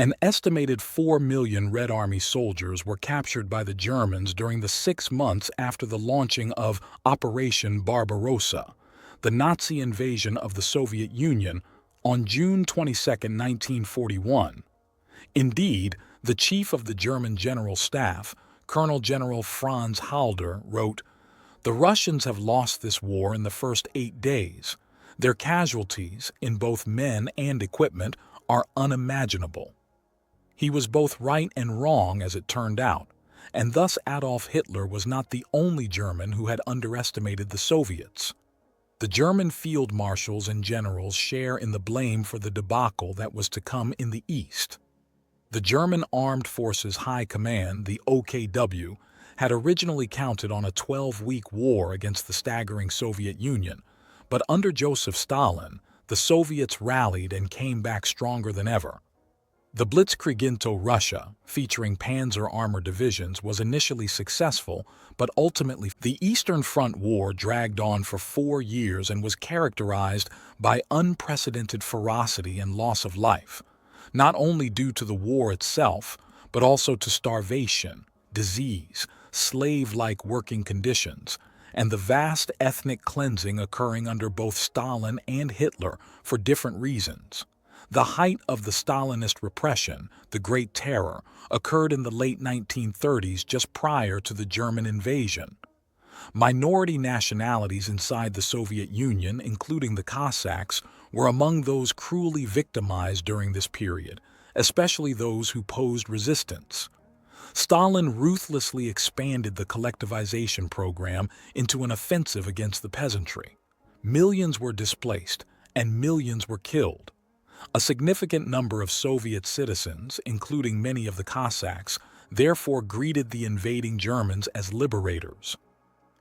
An estimated 4 million Red Army soldiers were captured by the Germans during the 6 months after the launching of Operation Barbarossa, the Nazi invasion of the Soviet Union, on June 22, 1941. Indeed, the chief of the German General Staff, Colonel General Franz Halder, wrote, "The Russians have lost this war in the first 8 days. Their casualties, in both men and equipment, are unimaginable." He was both right and wrong, as it turned out, and thus Adolf Hitler was not the only German who had underestimated the Soviets. The German field marshals and generals share in the blame for the debacle that was to come in the East. The German Armed Forces High Command, the OKW, had originally counted on a 12-week war against the staggering Soviet Union, but under Joseph Stalin, the Soviets rallied and came back stronger than ever. The Blitzkrieg into Russia, featuring Panzer Armored Divisions, was initially successful, but ultimately the Eastern Front War dragged on for 4 years and was characterized by unprecedented ferocity and loss of life, not only due to the war itself, but also to starvation, disease, slave-like working conditions, and the vast ethnic cleansing occurring under both Stalin and Hitler for different reasons. The height of the Stalinist repression, the Great Terror, occurred in the late 1930s, just prior to the German invasion. Minority nationalities inside the Soviet Union, including the Cossacks, were among those cruelly victimized during this period, especially those who posed resistance. Stalin ruthlessly expanded the collectivization program into an offensive against the peasantry. Millions were displaced, and millions were killed. A significant number of Soviet citizens, including many of the Cossacks, therefore greeted the invading Germans as liberators.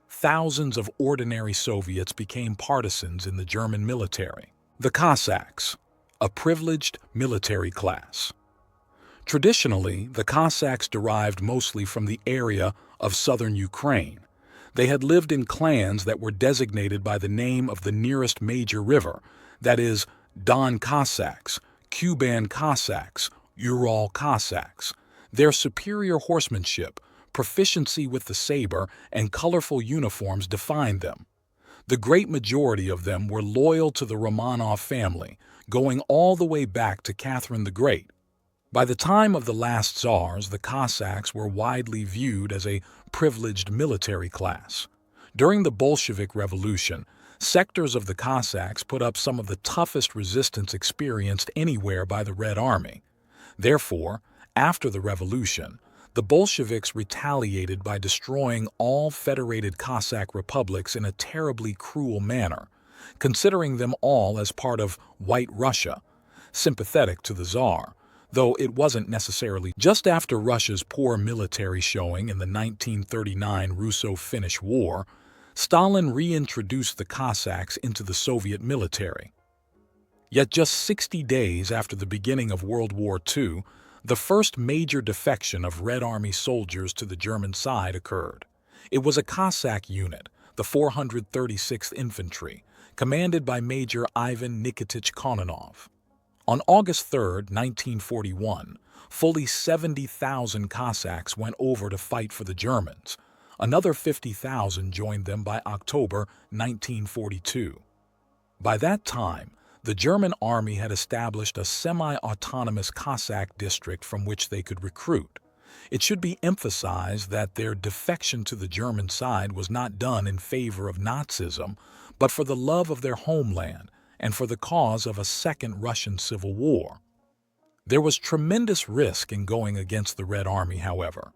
Thousands of ordinary Soviets became partisans in the German military. The Cossacks, a privileged military class. Traditionally, the Cossacks derived mostly from the area of southern Ukraine. They had lived in clans that were designated by the name of the nearest major river, that is, Don Cossacks, Kuban Cossacks, Ural Cossacks. Their superior horsemanship, proficiency with the saber, and colorful uniforms defined them. The great majority of them were loyal to the Romanov family, going all the way back to Catherine the Great. By the time of the last Tsars, the Cossacks were widely viewed as a privileged military class. During the Bolshevik Revolution, sectors of the Cossacks put up some of the toughest resistance experienced anywhere by the Red Army. Therefore, after the revolution, the Bolsheviks retaliated by destroying all federated Cossack republics in a terribly cruel manner, considering them all as part of White Russia, sympathetic to the Tsar, though it wasn't necessarily. Just after Russia's poor military showing in the 1939 Russo-Finnish War, Stalin reintroduced the Cossacks into the Soviet military. Yet just 60 days after the beginning of World War II, the first major defection of Red Army soldiers to the German side occurred. It was a Cossack unit, the 436th Infantry, commanded by Major Ivan Nikitich Kononov. On August 3, 1941, fully 70,000 Cossacks went over to fight for the Germans. Another 50,000 joined them by October 1942. By that time, the German army had established a semi-autonomous Cossack district from which they could recruit. It should be emphasized that their defection to the German side was not done in favor of Nazism, but for the love of their homeland and for the cause of a second Russian Civil War. There was tremendous risk in going against the Red Army, however.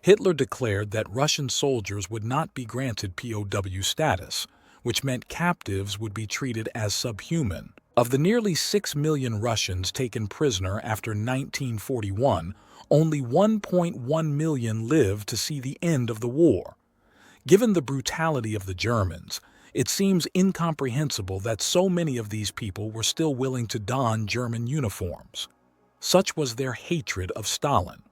Hitler declared that Russian soldiers would not be granted POW status, which meant captives would be treated as subhuman. Of the nearly 6 million Russians taken prisoner after 1941, only 1.1 million lived to see the end of the war. Given the brutality of the Germans, it seems incomprehensible that so many of these people were still willing to don German uniforms. Such was their hatred of Stalin.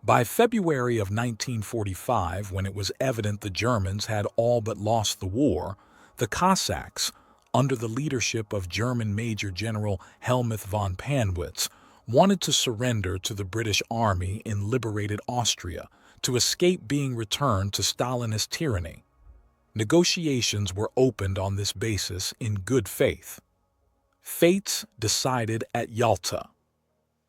By February of 1945, when it was evident the Germans had all but lost the war, the Cossacks, under the leadership of German Major General Helmuth von Panwitz, wanted to surrender to the British Army in liberated Austria to escape being returned to Stalinist tyranny. Negotiations were opened on this basis in good faith. Fates decided at Yalta.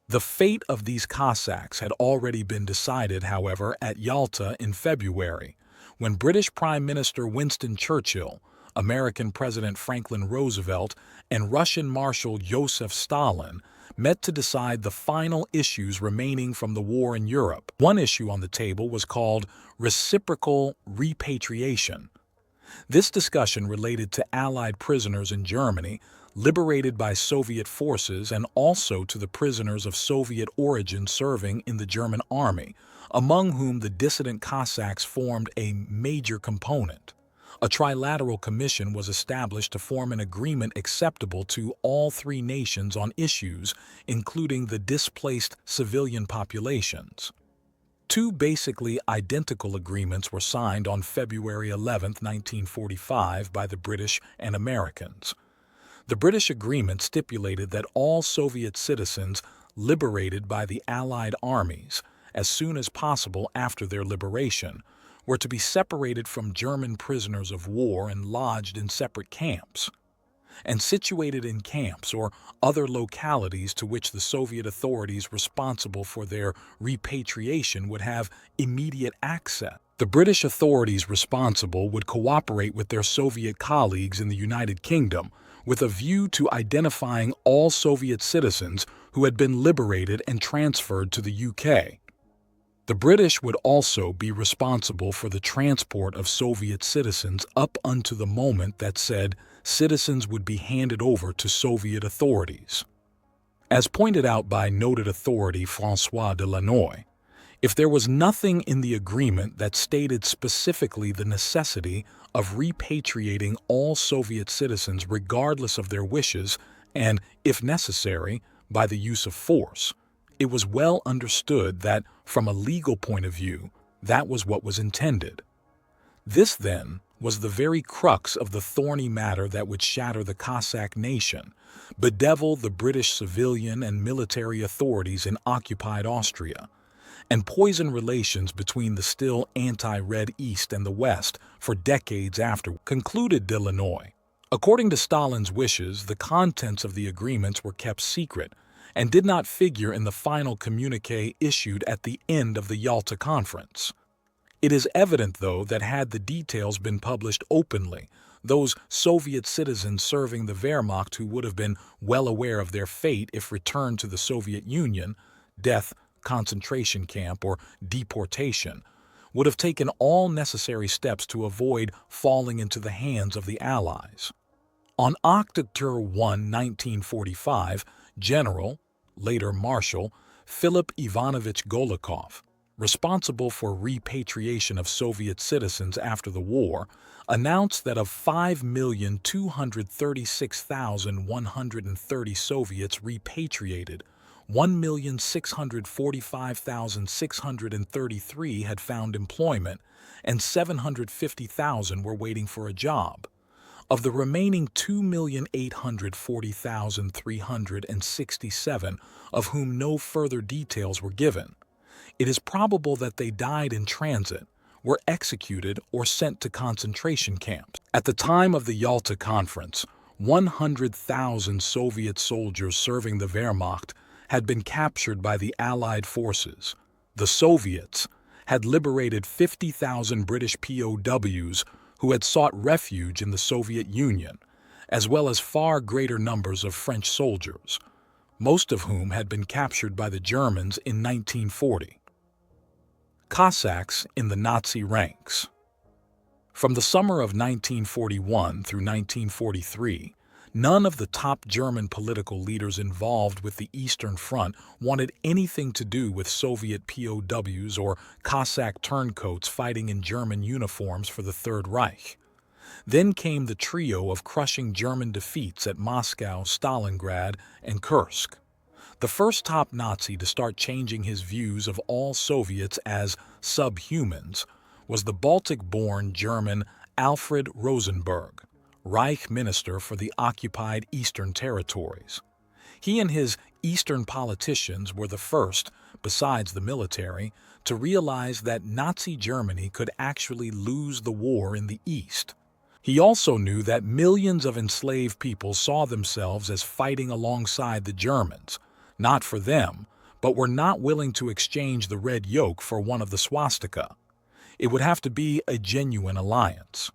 The fate of these Cossacks had already been decided, however, at Yalta in February, when British Prime Minister Winston Churchill, American President Franklin Roosevelt, and Russian Marshal Joseph Stalin met to decide the final issues remaining from the war in Europe. One issue on the table was called reciprocal repatriation. This discussion related to Allied prisoners in Germany liberated by Soviet forces and also to the prisoners of Soviet origin serving in the German army, among whom the dissident Cossacks formed a major component. A trilateral commission was established to form an agreement acceptable to all three nations on issues, including the displaced civilian populations. Two basically identical agreements were signed on February 11, 1945, by the British and Americans. The British agreement stipulated that all Soviet citizens liberated by the Allied armies, as soon as possible after their liberation, were to be separated from German prisoners of war and lodged in separate camps, and situated in camps or other localities to which the Soviet authorities responsible for their repatriation would have immediate access. The British authorities responsible would cooperate with their Soviet colleagues in the United Kingdom with a view to identifying all Soviet citizens who had been liberated and transferred to the UK. The British would also be responsible for the transport of Soviet citizens up unto the moment that said citizens would be handed over to Soviet authorities. As pointed out by noted authority François Delannoy, if there was nothing in the agreement that stated specifically the necessity of repatriating all Soviet citizens regardless of their wishes and, if necessary, by the use of force, it was well understood that, from a legal point of view, that was what was intended. This, then, was the very crux of the thorny matter that would shatter the Cossack nation, bedevil the British civilian and military authorities in occupied Austria, and poison relations between the still anti-Red East and the West for decades after, concluded Delannoy. According to Stalin's wishes, the contents of the agreements were kept secret and did not figure in the final communiqué issued at the end of the Yalta Conference. It is evident, though, that had the details been published openly, those Soviet citizens serving the Wehrmacht who would have been well aware of their fate if returned to the Soviet Union, death, concentration camp, or deportation, would have taken all necessary steps to avoid falling into the hands of the Allies. On October 1, 1945, General, later Marshal, Philip Ivanovich Golikov, responsible for repatriation of Soviet citizens after the war, announced that of 5,236,130 Soviets repatriated, 1,645,633 had found employment, and 750,000 were waiting for a job. Of the remaining 2,840,367, of whom no further details were given, it is probable that they died in transit, were executed, or sent to concentration camps. At the time of the Yalta Conference, 100,000 Soviet soldiers serving the Wehrmacht had been captured by the Allied forces. The Soviets had liberated 50,000 British POWs who had sought refuge in the Soviet Union, as well as far greater numbers of French soldiers, most of whom had been captured by the Germans in 1940. Cossacks in the Nazi ranks. From the summer of 1941 through 1943, none of the top German political leaders involved with the Eastern Front wanted anything to do with Soviet POWs or Cossack turncoats fighting in German uniforms for the Third Reich. Then came the trio of crushing German defeats at Moscow, Stalingrad, and Kursk. The first top Nazi to start changing his views of all Soviets as subhumans was the Baltic-born German Alfred Rosenberg, Reich Minister for the occupied Eastern Territories. He and his Eastern politicians were the first, besides the military, to realize that Nazi Germany could actually lose the war in the East. He also knew that millions of enslaved people saw themselves as fighting alongside the Germans, not for them, but were not willing to exchange the red yoke for one of the swastika. It would have to be a genuine alliance.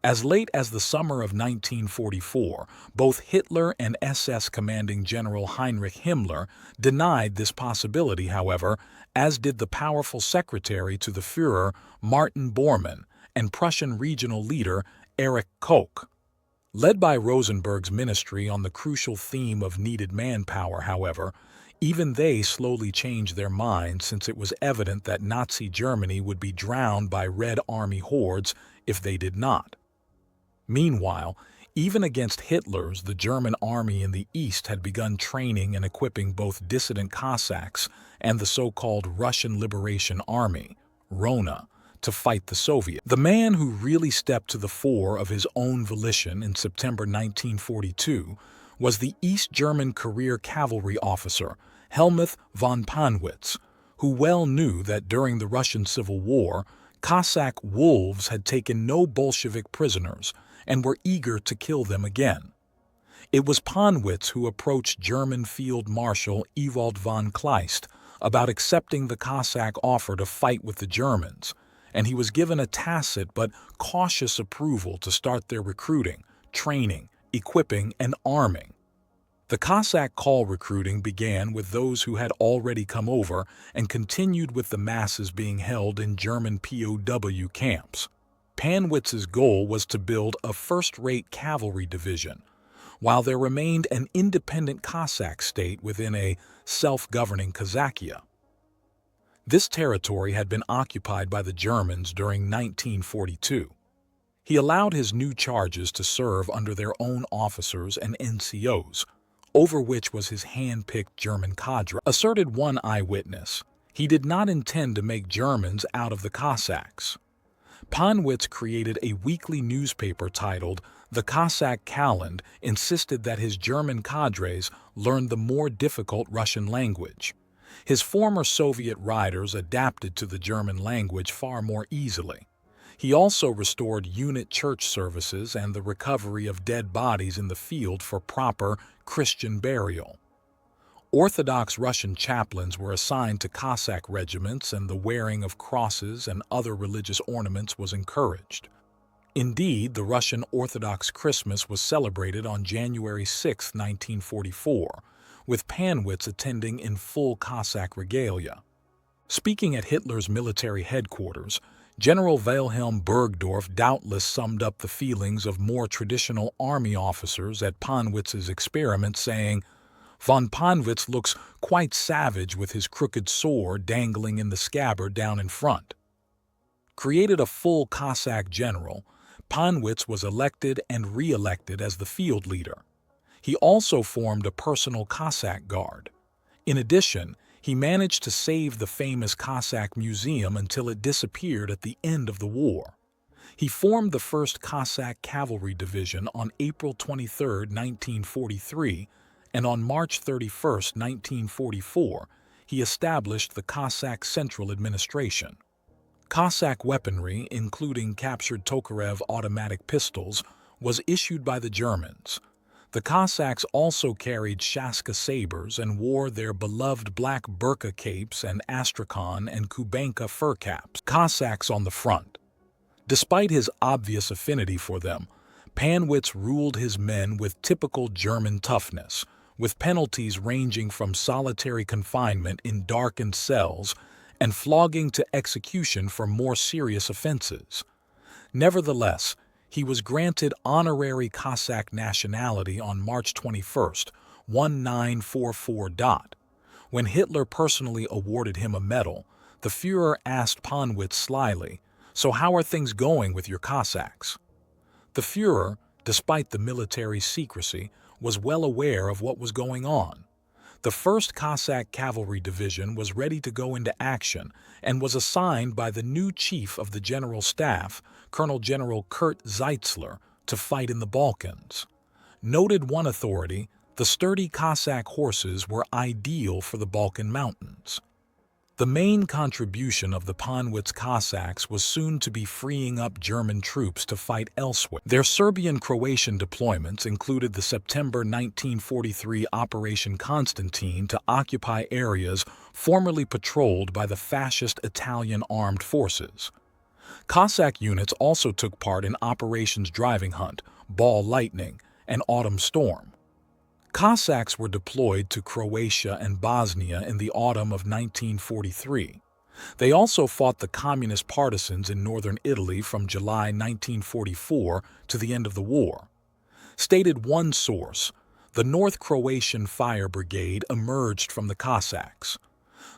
As late as the summer of 1944, both Hitler and SS commanding General Heinrich Himmler denied this possibility, however, as did the powerful secretary to the Führer, Martin Bormann, and Prussian regional leader Erich Koch. Led by Rosenberg's ministry on the crucial theme of needed manpower, however, even they slowly changed their minds, since it was evident that Nazi Germany would be drowned by Red Army hordes if they did not. Meanwhile, even against Hitler's, the German army in the East had begun training and equipping both dissident Cossacks and the so-called Russian Liberation Army, RONA, to fight the Soviets. The man who really stepped to the fore of his own volition in September 1942 was the East German career cavalry officer Helmuth von Panwitz, who well knew that during the Russian Civil War, Cossack wolves had taken no Bolshevik prisoners and were eager to kill them again. It was Panwitz who approached German Field Marshal Ewald von Kleist about accepting the Cossack offer to fight with the Germans, and he was given a tacit but cautious approval to start their recruiting, training, equipping, and arming. The Cossack call recruiting began with those who had already come over and continued with the masses being held in German POW camps. Panwitz's goal was to build a first-rate cavalry division, while there remained an independent Cossack state within a self-governing Kazakhia. This territory had been occupied by the Germans during 1942. He allowed his new charges to serve under their own officers and NCOs, over which was his hand-picked German cadre. Asserted one eyewitness, he did not intend to make Germans out of the Cossacks. Panwitz created a weekly newspaper titled The Cossack Kalend, insisted that his German cadres learned the more difficult Russian language. His former Soviet riders adapted to the German language far more easily. He also restored unit church services and the recovery of dead bodies in the field for proper Christian burial. Orthodox Russian chaplains were assigned to Cossack regiments, and the wearing of crosses and other religious ornaments was encouraged. Indeed, the Russian Orthodox Christmas was celebrated on January 6, 1944, with Panwitz attending in full Cossack regalia. Speaking at Hitler's military headquarters, General Wilhelm Burgdorf doubtless summed up the feelings of more traditional army officers at Panwitz's experiment, saying, "Von Panwitz looks quite savage with his crooked sword dangling in the scabbard down in front." Created a full Cossack general, Panwitz was elected and re-elected as the field leader. He also formed a personal Cossack guard. In addition, he managed to save the famous Cossack Museum until it disappeared at the end of the war. He formed the 1st Cossack Cavalry Division on April 23, 1943, and on March 31, 1944, he established the Cossack Central Administration. Cossack weaponry, including captured Tokarev automatic pistols, was issued by the Germans. The Cossacks also carried Shaska sabers and wore their beloved black burqa capes and Astrakhan and Kubanka fur caps. Cossacks on the front. Despite his obvious affinity for them, Panwitz ruled his men with typical German toughness, with penalties ranging from solitary confinement in darkened cells and flogging to execution for more serious offenses. Nevertheless, he was granted honorary Cossack nationality on March 21, 1944. When Hitler personally awarded him a medal, the Führer asked Panwitz slyly, "So how are things going with your Cossacks?" The Führer, despite the military's secrecy, was well aware of what was going on. The 1st Cossack Cavalry Division was ready to go into action and was assigned by the new chief of the General Staff, Colonel General Kurt Zeitzler, to fight in the Balkans. Noted one authority, The sturdy Cossack horses were ideal for the Balkan mountains. The main contribution of the Panwitz Cossacks was soon to be freeing up German troops to fight elsewhere. Their Serbian-Croatian deployments included the September 1943 Operation Constantine to occupy areas formerly patrolled by the fascist Italian armed forces. Cossack units also took part in Operations Driving Hunt, Ball Lightning, and Autumn Storm. Cossacks were deployed to Croatia and Bosnia in the autumn of 1943. They also fought the communist partisans in northern Italy from July 1944 to the end of the war. Stated one source, the North Croatian Fire Brigade emerged from the Cossacks.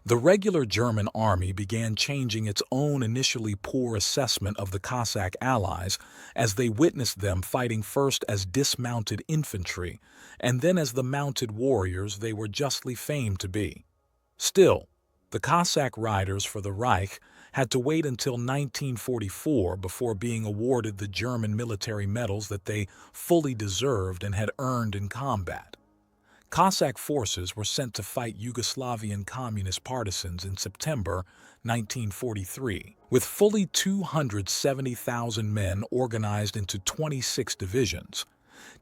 The regular German army began changing its own initially poor assessment of the Cossack allies as they witnessed them fighting first as dismounted infantry and then as the mounted warriors they were justly famed to be. Still, the Cossack riders for the Reich had to wait until 1944 before being awarded the German military medals that they fully deserved and had earned in combat. Cossack forces were sent to fight Yugoslavian communist partisans in September 1943, with fully 270,000 men organized into 26 divisions.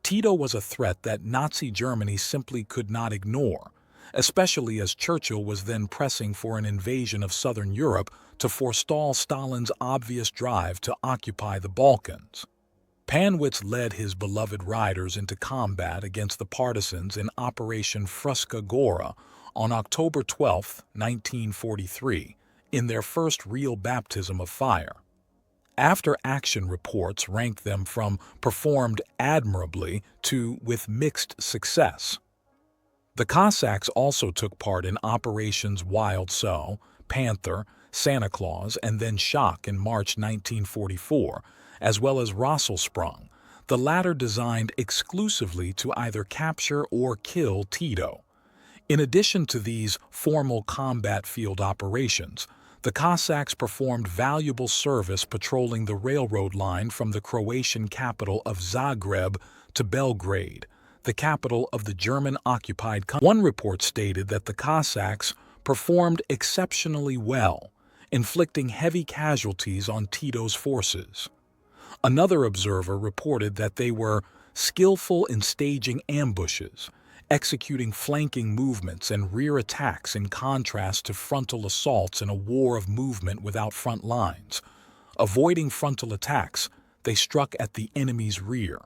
Tito was a threat that Nazi Germany simply could not ignore, especially as Churchill was then pressing for an invasion of southern Europe to forestall Stalin's obvious drive to occupy the Balkans. Panwitz led his beloved riders into combat against the partisans in Operation Fruška Gora on October 12, 1943, in their first real baptism of fire. After-action reports ranked them from performed admirably to with mixed success. The Cossacks also took part in Operations Wild Sow, Panther, Santa Claus, and then Shock in March 1944, as well as Rosselsprung, the latter designed exclusively to either capture or kill Tito. In addition to these formal combat field operations, the Cossacks performed valuable service patrolling the railroad line from the Croatian capital of Zagreb to Belgrade, the capital of the German-occupied country. One report stated that the Cossacks performed exceptionally well, inflicting heavy casualties on Tito's forces. Another observer reported that they were skillful in staging ambushes, executing flanking movements and rear attacks in contrast to frontal assaults in a war of movement without front lines. Avoiding frontal attacks, they struck at the enemy's rear.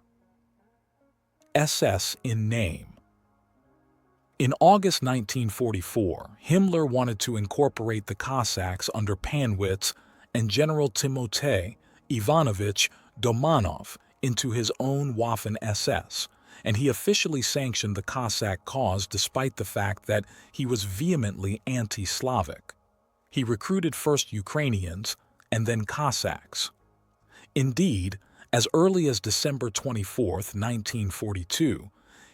SS in name. In August 1944, Himmler wanted to incorporate the Cossacks under Panwitz and General Timotei Ivanovich Domanov into his own Waffen-SS, and he officially sanctioned the Cossack cause despite the fact that he was vehemently anti-Slavic. He recruited first Ukrainians and then Cossacks. Indeed, as early as December 24, 1942,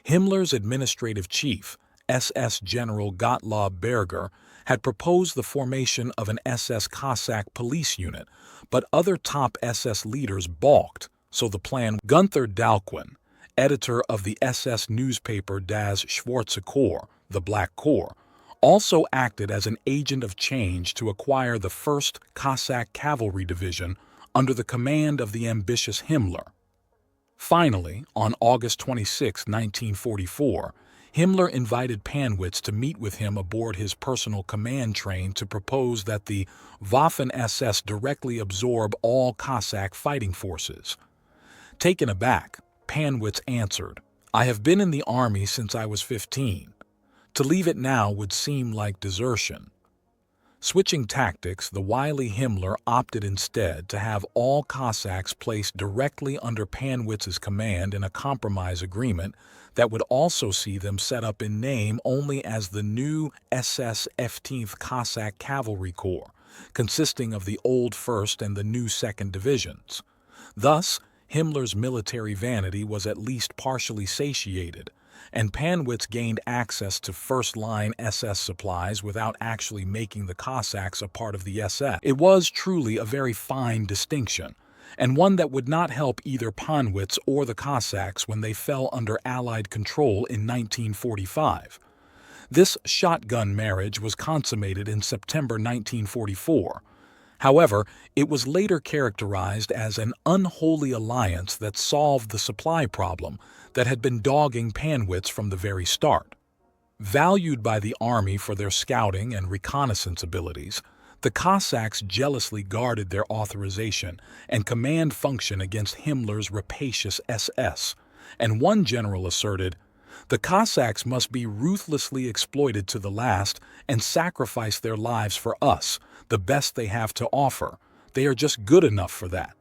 Himmler's administrative chief, SS General Gottlob Berger, had proposed the formation of an SS Cossack police unit, but other top SS leaders balked, so the plan. Gunther Dalquin, editor of the SS newspaper Das Schwarze Korps, the Black Corps, also acted as an agent of change to acquire the 1st Cossack Cavalry Division under the command of the ambitious Himmler. Finally, on August 26, 1944, Himmler invited Panwitz to meet with him aboard his personal command train to propose that the Waffen-SS directly absorb all Cossack fighting forces. Taken aback, Panwitz answered, "I have been in the army since I was 15. To leave it now would seem like desertion." Switching tactics, the wily Himmler opted instead to have all Cossacks placed directly under Panwitz's command in a compromise agreement that would also see them set up in name only as the new SS 15th Cossack Cavalry Corps, consisting of the old 1st and the new 2nd Divisions. Thus, Himmler's military vanity was at least partially satiated, and Panwitz gained access to first-line SS supplies without actually making the Cossacks a part of the SS. It was truly a very fine distinction, and one that would not help either Panwitz or the Cossacks when they fell under Allied control in 1945. This shotgun marriage was consummated in September 1944. However, it was later characterized as an unholy alliance that solved the supply problem that had been dogging Panwitz from the very start. Valued by the army for their scouting and reconnaissance abilities, the Cossacks jealously guarded their authorization and command function against Himmler's rapacious SS, and one general asserted, "The Cossacks must be ruthlessly exploited to the last and sacrifice their lives for us, the best they have to offer. They are just good enough for that."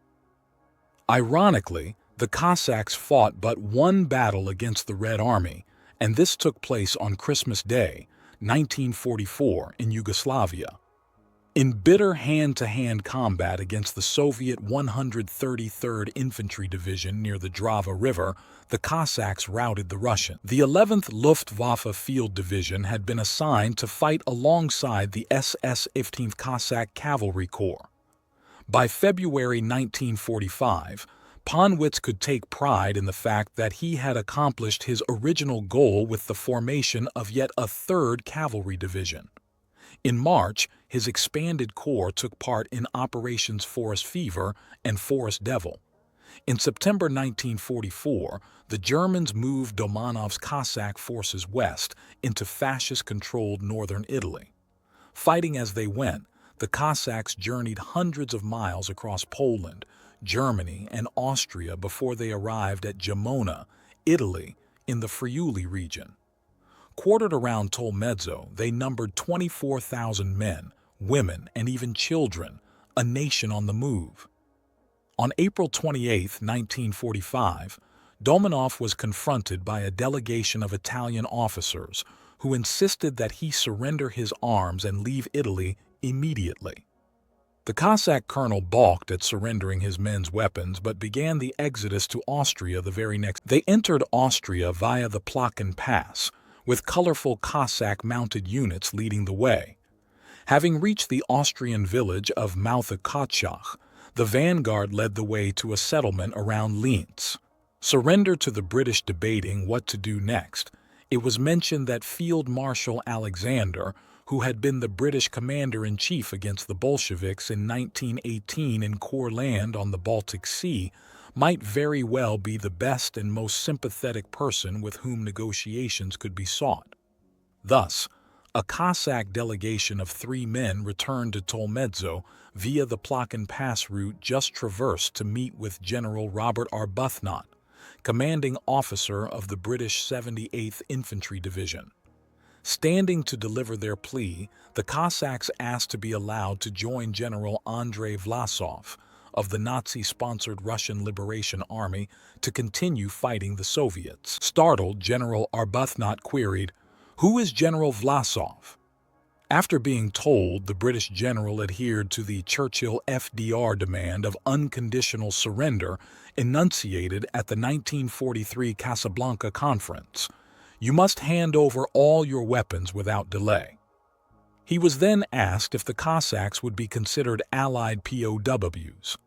Ironically, the Cossacks fought but one battle against the Red Army, and this took place on Christmas Day, 1944, in Yugoslavia. In bitter hand-to-hand combat against the Soviet 133rd Infantry Division near the Drava River, the Cossacks routed the Russians. The 11th Luftwaffe Field Division had been assigned to fight alongside the SS 15th Cossack Cavalry Corps. By February 1945, Panwitz could take pride in the fact that he had accomplished his original goal with the formation of yet a third cavalry division. In March, his expanded corps took part in Operations Forest Fever and Forest Devil. In September 1944, the Germans moved Domanov's Cossack forces west into fascist-controlled northern Italy. Fighting as they went, the Cossacks journeyed hundreds of miles across Poland, Germany, and Austria before they arrived at Gemona, Italy, in the Friuli region. Quartered around Tolmezzo, they numbered 24,000 men, women, and even children, a nation on the move. On April 28, 1945, Domanov was confronted by a delegation of Italian officers who insisted that he surrender his arms and leave Italy immediately. The Cossack colonel balked at surrendering his men's weapons but began the exodus to Austria the very next day. They entered Austria via the Plöcken Pass, with colorful Cossack-mounted units leading the way. Having reached the Austrian village of Mauthaucottschach, the vanguard led the way to a settlement around Linz. Surrender to the British debating what to do next, it was mentioned that Field Marshal Alexander, who had been the British commander-in-chief against the Bolsheviks in 1918 in Courland on the Baltic Sea, might very well be the best and most sympathetic person with whom negotiations could be sought. Thus, a Cossack delegation of 3 men returned to Tolmezzo via the Plöcken Pass route just traversed to meet with General Robert Arbuthnot, commanding officer of the British 78th Infantry Division. Standing to deliver their plea, the Cossacks asked to be allowed to join General Andrei Vlasov of the Nazi-sponsored Russian Liberation Army to continue fighting the Soviets. Startled, General Arbuthnot queried, "Who is General Vlasov?" After being told, the British general adhered to the Churchill-FDR demand of unconditional surrender enunciated at the 1943 Casablanca Conference. "You must hand over all your weapons without delay." He was then asked if the Cossacks would be considered Allied POWs.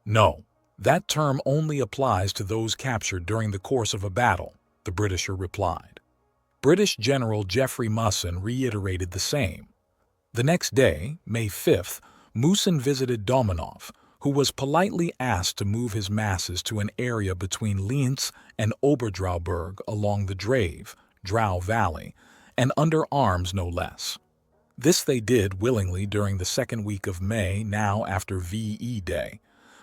"No, that term only applies to those captured during the course of a battle," the Britisher replied. British General Geoffrey Musson reiterated the same. The next day, May 5th, Musson visited Domanov, who was politely asked to move his masses to an area between Linz and Oberdrauberg along the Drau Valley, and under arms no less. This they did willingly during the second week of May, now after VE Day.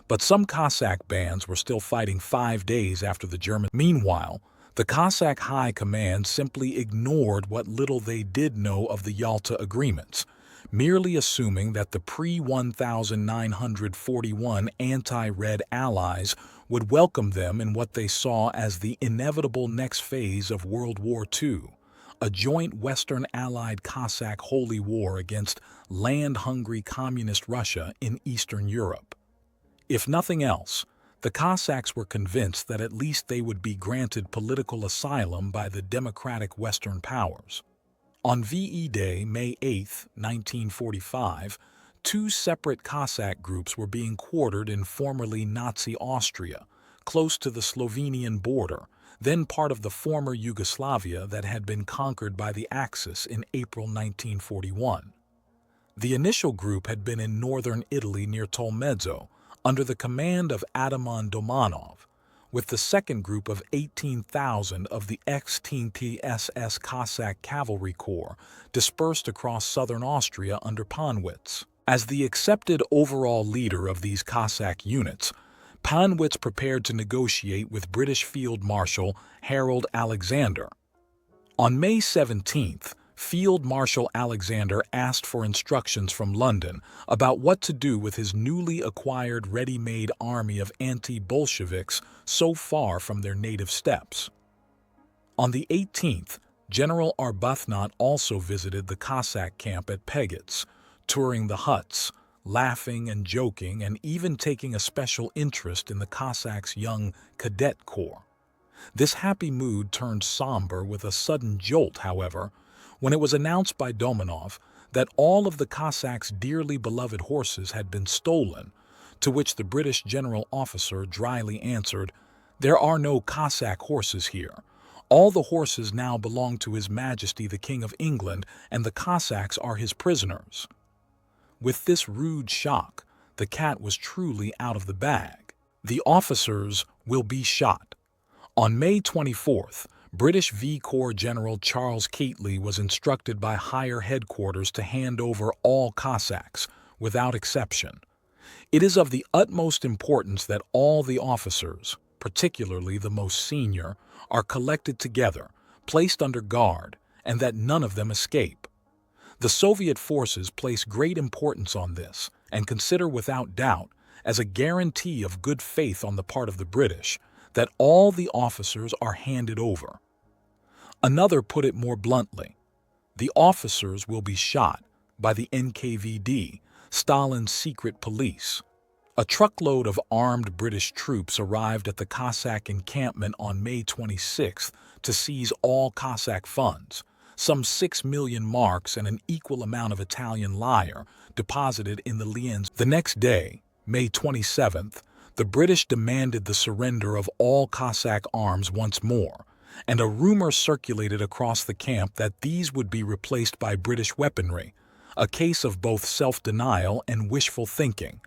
But some Cossack bands were still fighting 5 days after the Germans. Meanwhile, the Cossack High Command simply ignored what little they did know of the Yalta agreements, merely assuming that the pre-1941 anti-Red allies would welcome them in what they saw as the inevitable next phase of World War II, a joint Western Allied Cossack holy war against land-hungry Communist Russia in Eastern Europe. If nothing else, the Cossacks were convinced that at least they would be granted political asylum by the democratic Western powers. On VE Day, May 8, 1945, Two separate Cossack groups were being quartered in formerly Nazi Austria, close to the Slovenian border, then part of the former Yugoslavia that had been conquered by the Axis in April 1941. The initial group had been in northern Italy near Tolmezzo, under the command of Ataman Domanov, with the second group of 18,000 of the ex-10th SS Cossack Cavalry Corps dispersed across southern Austria under Panwitz. As the accepted overall leader of these Cossack units, Panwitz prepared to negotiate with British Field Marshal Harold Alexander. On May 17th, Field Marshal Alexander asked for instructions from London about what to do with his newly acquired ready-made army of anti-Bolsheviks so far from their native steppes. On the 18th, General Arbuthnot also visited the Cossack camp at Pegitz, touring the huts, laughing and joking, and even taking a special interest in the Cossacks' young cadet corps. This happy mood turned somber with a sudden jolt, however, when it was announced by Domanov that all of the Cossacks' dearly beloved horses had been stolen, to which the British general officer dryly answered, "There are no Cossack horses here. All the horses now belong to His Majesty the King of England, and the Cossacks are his prisoners." With this rude shock, the cat was truly out of the bag. The officers will be shot. On May 24th, British V Corps General Charles Cately was instructed by higher headquarters to hand over all Cossacks, without exception. It is of the utmost importance that all the officers, particularly the most senior, are collected together, placed under guard, and that none of them escape. The Soviet forces place great importance on this and consider without doubt, as a guarantee of good faith on the part of the British, that all the officers are handed over. Another put it more bluntly: the officers will be shot by the NKVD, Stalin's secret police. A truckload of armed British troops arrived at the Cossack encampment on May 26th to seize all Cossack funds, some 6 million marks and an equal amount of Italian lire deposited in the Liens. The next day, May 27th, the British demanded the surrender of all Cossack arms once more, and a rumor circulated across the camp that these would be replaced by British weaponry, a case of both self-denial and wishful thinking.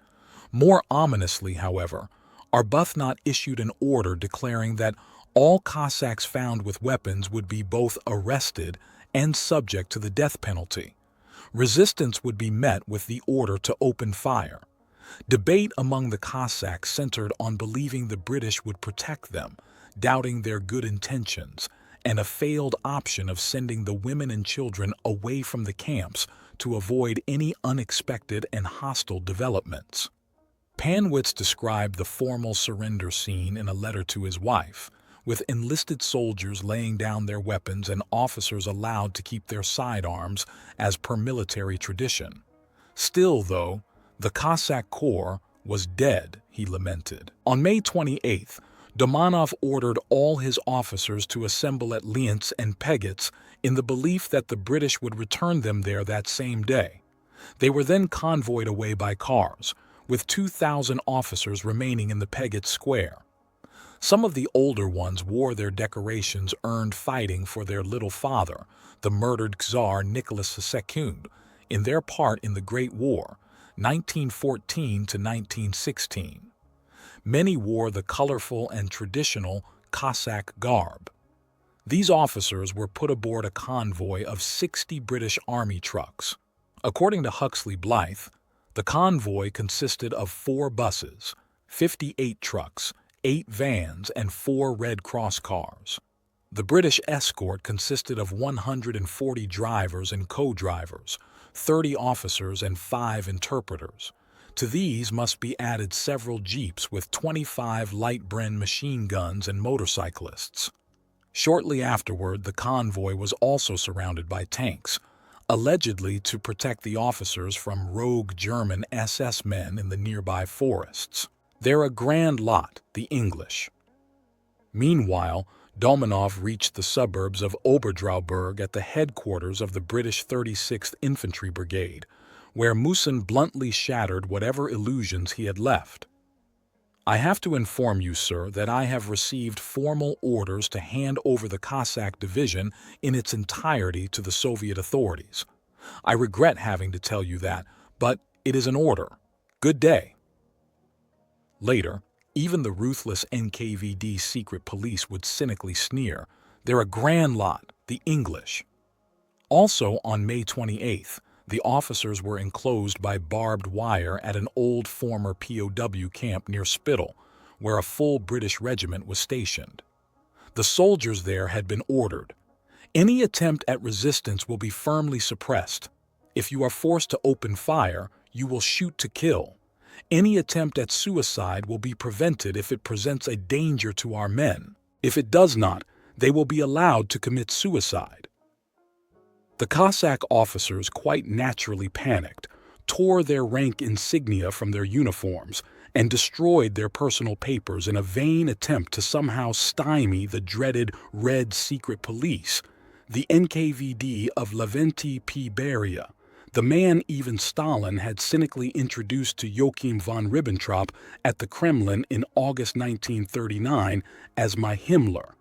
More ominously, however, Arbuthnot issued an order declaring that all Cossacks found with weapons would be both arrested and subject to the death penalty. Resistance would be met with the order to open fire. Debate among the Cossacks centered on believing the British would protect them, doubting their good intentions, and a failed option of sending the women and children away from the camps to avoid any unexpected and hostile developments. Panwitz described the formal surrender scene in a letter to his wife, with enlisted soldiers laying down their weapons and officers allowed to keep their sidearms as per military tradition. Still, though, the Cossack Corps was dead, he lamented. On May 28th, Domanov ordered all his officers to assemble at Lienz and Pegitz in the belief that the British would return them there that same day. They were then convoyed away by cars, with 2,000 officers remaining in the Pegitz Square. Some of the older ones wore their decorations earned fighting for their little father, the murdered Tsar Nicholas II, in their part in the Great War, 1914 to 1916. Many wore the colorful and traditional Cossack garb. These officers were put aboard a convoy of 60 British Army trucks. According to Huxley Blythe, the convoy consisted of 4 buses, 58 trucks, 8 vans, and 4 Red Cross cars. The British escort consisted of 140 drivers and co-drivers, 30 officers, and 5 interpreters. To these must be added several jeeps with 25 light Bren machine guns and motorcyclists. Shortly afterward, the convoy was also surrounded by tanks, allegedly to protect the officers from rogue German SS men in the nearby forests. They're a grand lot, the English. Meanwhile, Domanov reached the suburbs of Oberdrauberg at the headquarters of the British 36th Infantry Brigade, where Musin bluntly shattered whatever illusions he had left. "I have to inform you, sir, that I have received formal orders to hand over the Cossack division in its entirety to the Soviet authorities. I regret having to tell you that, but it is an order. Good day." Later, even the ruthless NKVD secret police would cynically sneer, "They're a grand lot, the English." Also on May 28th, the officers were enclosed by barbed wire at an old former POW camp near Spittal, where a full British regiment was stationed. The soldiers there had been ordered, "Any attempt at resistance will be firmly suppressed. If you are forced to open fire, you will shoot to kill. Any attempt at suicide will be prevented if it presents a danger to our men. If it does not, they will be allowed to commit suicide." The Cossack officers quite naturally panicked, tore their rank insignia from their uniforms, and destroyed their personal papers in a vain attempt to somehow stymie the dreaded Red Secret Police, the NKVD of Lavrenti P. Beria, the man even Stalin had cynically introduced to Joachim von Ribbentrop at the Kremlin in August 1939 as "my Himmler."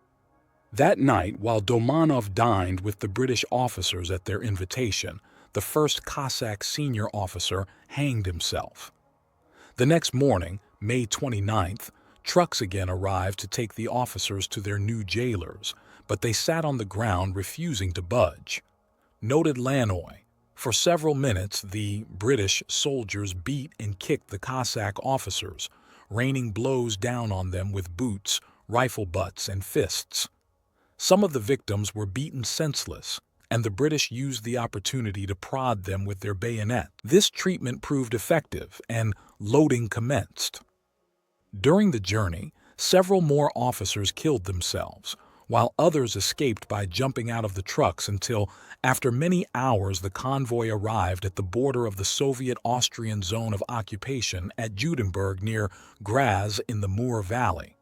That night, while Domanov dined with the British officers at their invitation, the first Cossack senior officer hanged himself. The next morning, May 29th, trucks again arrived to take the officers to their new jailers, but they sat on the ground refusing to budge. Noted Lanoy, "For several minutes the British soldiers beat and kicked the Cossack officers, raining blows down on them with boots, rifle butts, and fists. Some of the victims were beaten senseless, and the British used the opportunity to prod them with their bayonet. This treatment proved effective, and loading commenced." During the journey, several more officers killed themselves, while others escaped by jumping out of the trucks until, after many hours, the convoy arrived at the border of the Soviet-Austrian zone of occupation at Judenburg near Graz in the Mur Valley.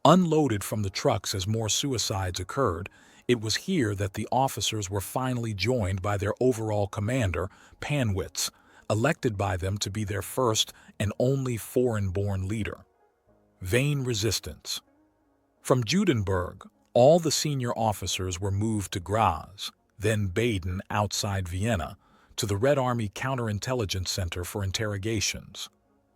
Unloaded from the trucks as more suicides occurred, it was here that the officers were finally joined by their overall commander, Panwitz, elected by them to be their first and only foreign-born leader. Vain resistance. From Judenburg, all the senior officers were moved to Graz, then Baden outside Vienna, to the Red Army Counterintelligence Center for interrogations.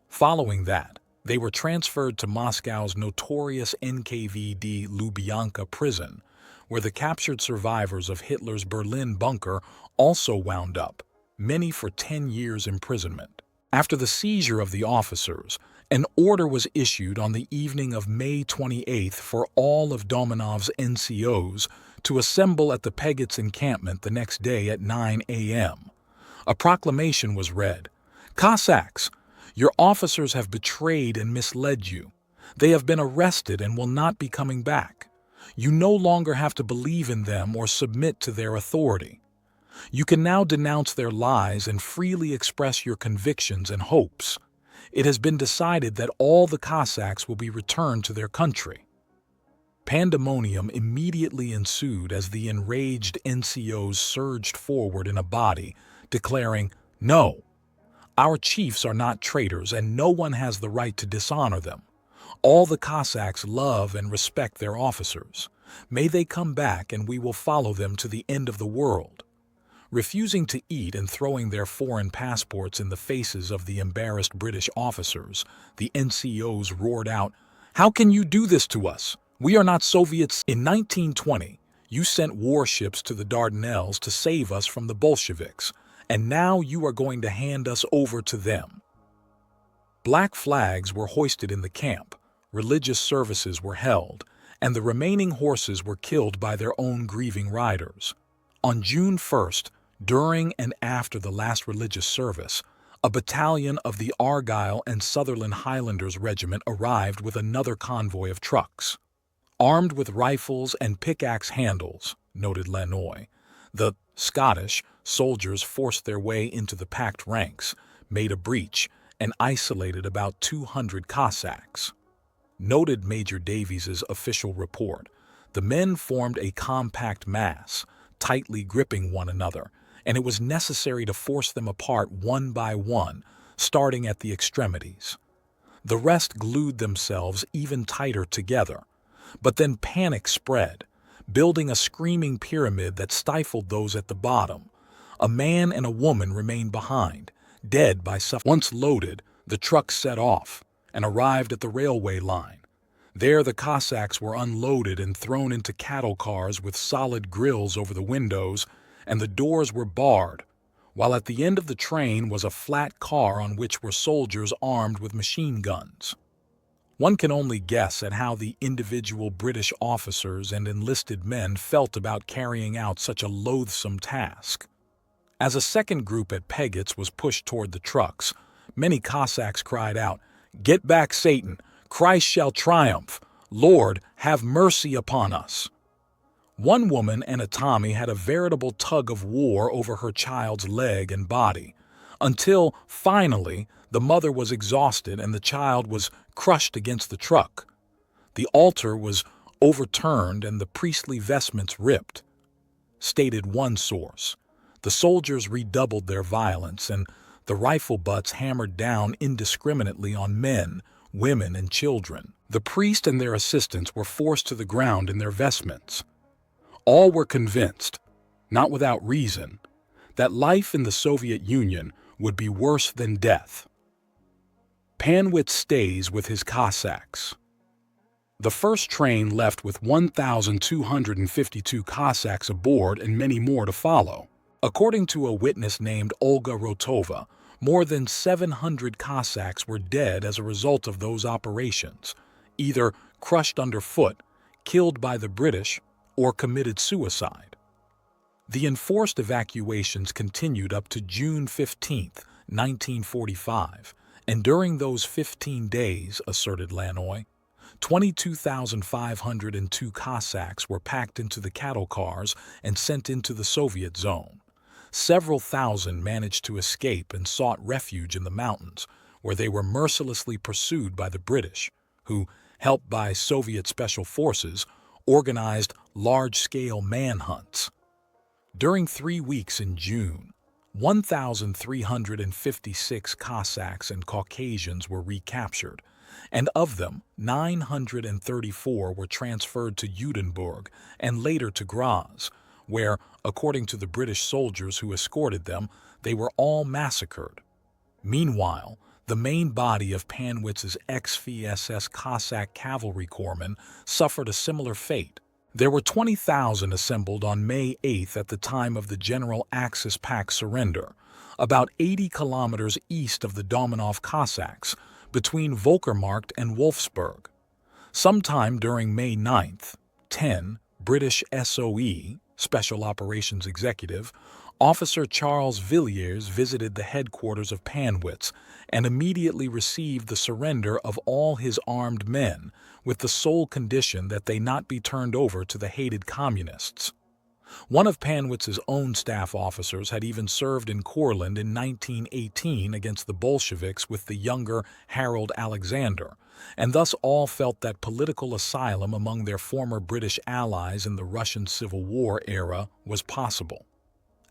Following that, they were transferred to Moscow's notorious NKVD Lubyanka prison, where the captured survivors of Hitler's Berlin bunker also wound up, many for 10 years imprisonment. After the seizure of the officers, an order was issued on the evening of May 28th for all of Domanov's NCOs to assemble at the Pegitz encampment the next day at 9 a.m. A proclamation was read, "Cossacks, your officers have betrayed and misled you. They have been arrested and will not be coming back. You no longer have to believe in them or submit to their authority. You can now denounce their lies and freely express your convictions and hopes. It has been decided that all the Cossacks will be returned to their country." Pandemonium immediately ensued as the enraged NCOs surged forward in a body, declaring, "No! Our chiefs are not traitors, and no one has the right to dishonor them. All the Cossacks love and respect their officers. May they come back and we will follow them to the end of the world." Refusing to eat and throwing their foreign passports in the faces of the embarrassed British officers, the NCOs roared out, "How can you do this to us? We are not Soviets." In 1920, you sent warships to the Dardanelles to save us from the Bolsheviks, and now you are going to hand us over to them. Black flags were hoisted in the camp, religious services were held, and the remaining horses were killed by their own grieving riders. On June 1st, during and after the last religious service, a battalion of the Argyll and Sutherland Highlanders Regiment arrived with another convoy of trucks. Armed with rifles and pickaxe handles, noted Lanoy, the Scottish soldiers forced their way into the packed ranks, made a breach, and isolated about 200 Cossacks. Noted Major Davies's official report, the men formed a compact mass, tightly gripping one another, and it was necessary to force them apart one by one, starting at the extremities. The rest glued themselves even tighter together. But then panic spread, building a screaming pyramid that stifled those at the bottom. A man and a woman remained behind, dead by suffocation. Once loaded, the truck set off and arrived at the railway line. There the Cossacks were unloaded and thrown into cattle cars with solid grills over the windows, and the doors were barred, while at the end of the train was a flat car on which were soldiers armed with machine guns. One can only guess at how the individual British officers and enlisted men felt about carrying out such a loathsome task. As a second group at Peget's was pushed toward the trucks, many Cossacks cried out, "Get back, Satan! Christ shall triumph! Lord, have mercy upon us!" One woman and a Tommy had a veritable tug of war over her child's leg and body, until, finally, the mother was exhausted and the child was crushed against the truck. The altar was overturned and the priestly vestments ripped. Stated one source, the soldiers redoubled their violence and the rifle butts hammered down indiscriminately on men, women, and children. The priest and their assistants were forced to the ground in their vestments. All were convinced, not without reason, that life in the Soviet Union would be worse than death. Panwitz stays with his Cossacks. The first train left with 1,252 Cossacks aboard and many more to follow. According to a witness named Olga Rotova, more than 700 Cossacks were dead as a result of those operations, either crushed underfoot, killed by the British, or committed suicide. The enforced evacuations continued up to June 15, 1945, and during those 15 days, asserted Lanoy, 22,502 Cossacks were packed into the cattle cars and sent into the Soviet zone. Several thousand managed to escape and sought refuge in the mountains, where they were mercilessly pursued by the British, who, helped by Soviet special forces, organized large-scale manhunts. During 3 weeks in June, 1,356 Cossacks and Caucasians were recaptured, and of them, 934 were transferred to Udenburg and later to Graz, where, according to the British soldiers who escorted them, they were all massacred. Meanwhile, the main body of Panwitz's ex-VSS Cossack cavalry corpsmen suffered a similar fate. There were 20,000 assembled on May 8 at the time of the General Axis Pact surrender, about 80 kilometers east of the Domanov Cossacks, between Volkermarkt and Wolfsburg. Sometime during May 9, 10, British SOE, Special Operations Executive, Officer Charles Villiers visited the headquarters of Panwitz and immediately received the surrender of all his armed men, with the sole condition that they not be turned over to the hated communists. One of Panwitz's own staff officers had even served in Courland in 1918 against the Bolsheviks with the younger Harold Alexander, and thus all felt that political asylum among their former British allies in the Russian Civil War era was possible.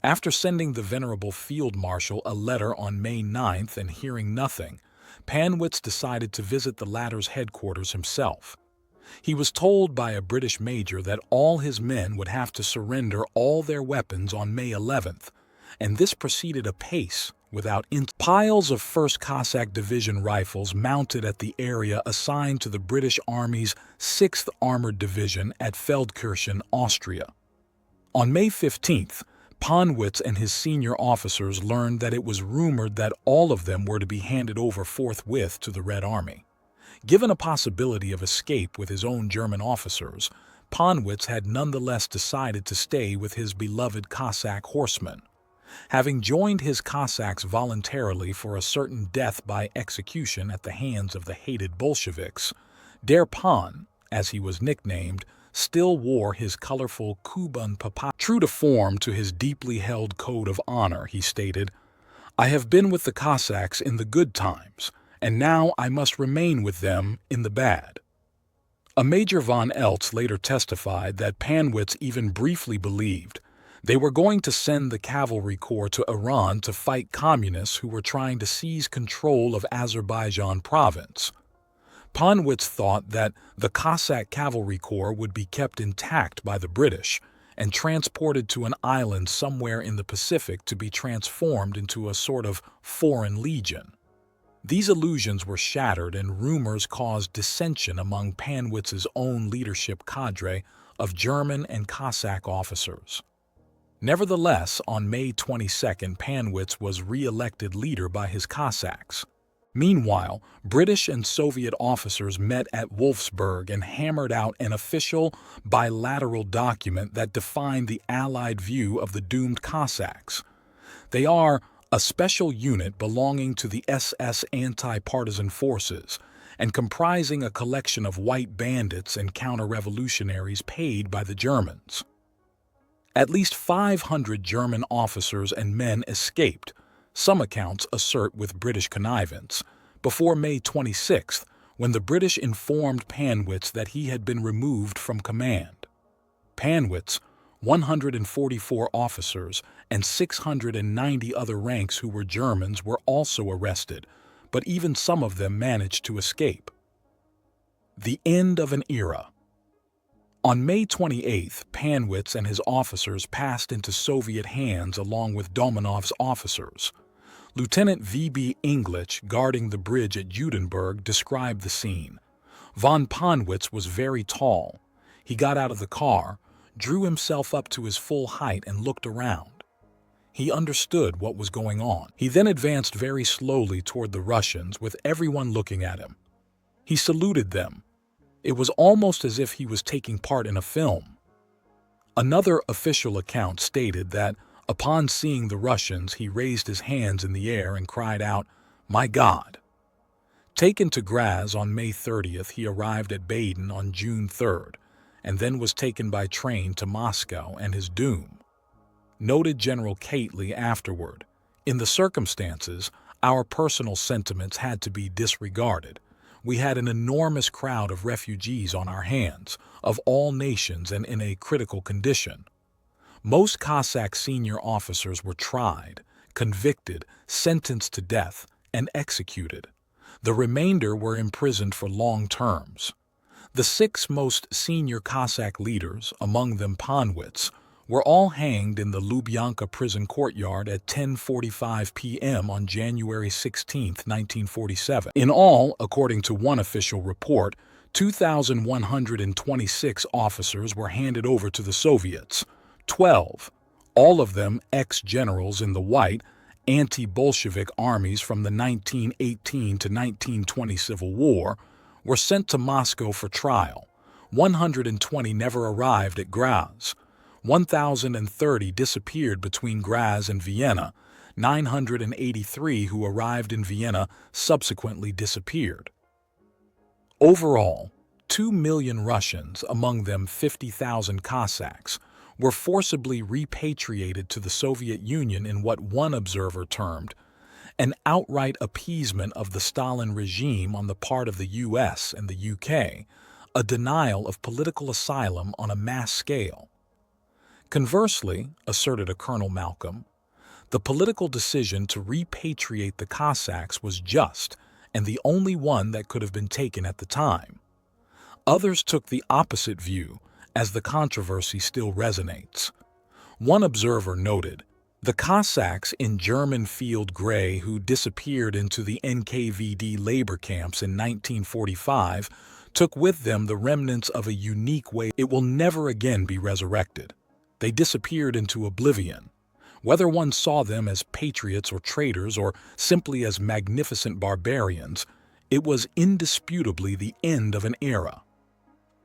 After sending the venerable Field Marshal a letter on May 9th and hearing nothing, Panwitz decided to visit the latter's headquarters himself. He was told by a British major that all his men would have to surrender all their weapons on May 11th, and this proceeded apace without piles of 1st Cossack Division rifles mounted at the area assigned to the British Army's 6th Armored Division at Feldkirchen, Austria. On May 15th, Panwitz and his senior officers learned that it was rumored that all of them were to be handed over forthwith to the Red Army. Given a possibility of escape with his own German officers, Panwitz had nonetheless decided to stay with his beloved Cossack horsemen. Having joined his Cossacks voluntarily for a certain death by execution at the hands of the hated Bolsheviks, Der Pan, as he was nicknamed, still wore his colorful Kuban papa. True to form to his deeply held code of honor, he stated, "I have been with the Cossacks in the good times, and now I must remain with them in the bad." A Major von Eltz later testified that Panwitz even briefly believed They were going to send the cavalry corps to Iran to fight communists who were trying to seize control of Azerbaijan province. Panwitz thought that the Cossack cavalry corps would be kept intact by the British and transported to an island somewhere in the Pacific to be transformed into a sort of foreign legion. These illusions were shattered, and rumors caused dissension among Panwitz's own leadership cadre of German and Cossack officers. Nevertheless, on May 22, Panwitz was re-elected leader by his Cossacks. Meanwhile, British and Soviet officers met at Wolfsburg and hammered out an official bilateral document that defined the Allied view of the doomed Cossacks. They are a special unit belonging to the SS anti-partisan forces and comprising a collection of white bandits and counter-revolutionaries paid by the Germans. At least 500 German officers and men escaped, some accounts assert with British connivance, before May 26, when the British informed Panwitz that he had been removed from command. Panwitz, 144 officers, and 690 other ranks who were Germans were also arrested, but even some of them managed to escape. The end of an era. On May 28, Panwitz and his officers passed into Soviet hands along with Domonov's officers. Lieutenant V.B. English, guarding the bridge at Judenburg, described the scene. Von Panwitz was very tall. He got out of the car, drew himself up to his full height, and looked around. He understood what was going on. He then advanced very slowly toward the Russians, with everyone looking at him. He saluted them. It was almost as if he was taking part in a film. Another official account stated that, upon seeing the Russians, he raised his hands in the air and cried out, "My God!" Taken to Graz on May 30th, he arrived at Baden on June 3rd, and then was taken by train to Moscow and his doom. Noted General Kately afterward, "In the circumstances, our personal sentiments had to be disregarded. We had an enormous crowd of refugees on our hands, of all nations and in a critical condition. Most Cossack senior officers were tried, convicted, sentenced to death, and executed. The remainder were imprisoned for long terms. The 6 most senior Cossack leaders, among them Panwitz, were all hanged in the Lubyanka prison courtyard at 10:45 p.m. on January 16, 1947. In all, according to one official report, 2,126 officers were handed over to the Soviets. 12, all of them ex-generals in the white, anti-Bolshevik armies from the 1918 to 1920 Civil War, were sent to Moscow for trial. 120 never arrived at Graz. 1,030 disappeared between Graz and Vienna. 983 who arrived in Vienna subsequently disappeared. Overall, 2 million Russians, among them 50,000 Cossacks, were forcibly repatriated to the Soviet Union in what one observer termed an outright appeasement of the Stalin regime on the part of the US and the UK, a denial of political asylum on a mass scale. Conversely, asserted a Colonel Malcolm, the political decision to repatriate the Cossacks was just and the only one that could have been taken at the time. Others took the opposite view, as the controversy still resonates. One observer noted, the Cossacks in German Field Grey who disappeared into the NKVD labor camps in 1945 took with them the remnants of a unique way. It will never again be resurrected. They disappeared into oblivion. Whether one saw them as patriots or traitors or simply as magnificent barbarians, it was indisputably the end of an era.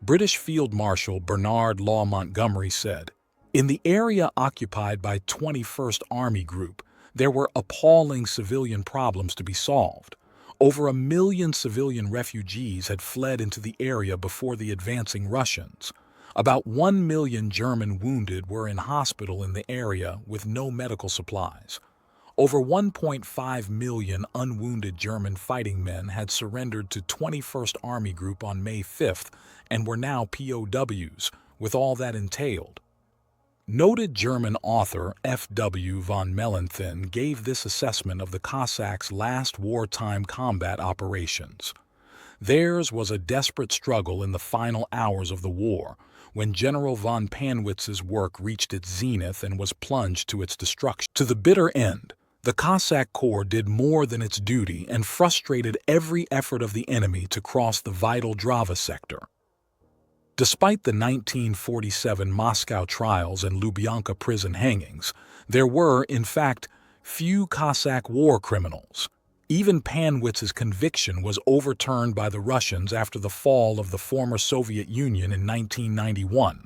British Field Marshal Bernard Law Montgomery said, "In the area occupied by 21st Army Group, there were appalling civilian problems to be solved. Over 1 million civilian refugees had fled into the area before the advancing Russians. About 1 million German wounded were in hospital in the area with no medical supplies. Over 1.5 million unwounded German fighting men had surrendered to 21st Army Group on May 5th and were now POWs, with all that entailed. Noted German author F.W. von Mellenthin gave this assessment of the Cossacks' last wartime combat operations. Theirs was a desperate struggle in the final hours of the war, when General von Panwitz's work reached its zenith and was plunged to its destruction. To the bitter end, the Cossack Corps did more than its duty and frustrated every effort of the enemy to cross the vital Drava sector. Despite the 1947 Moscow trials and Lubyanka prison hangings, there were, in fact, few Cossack war criminals. Even Panwitz's conviction was overturned by the Russians after the fall of the former Soviet Union in 1991,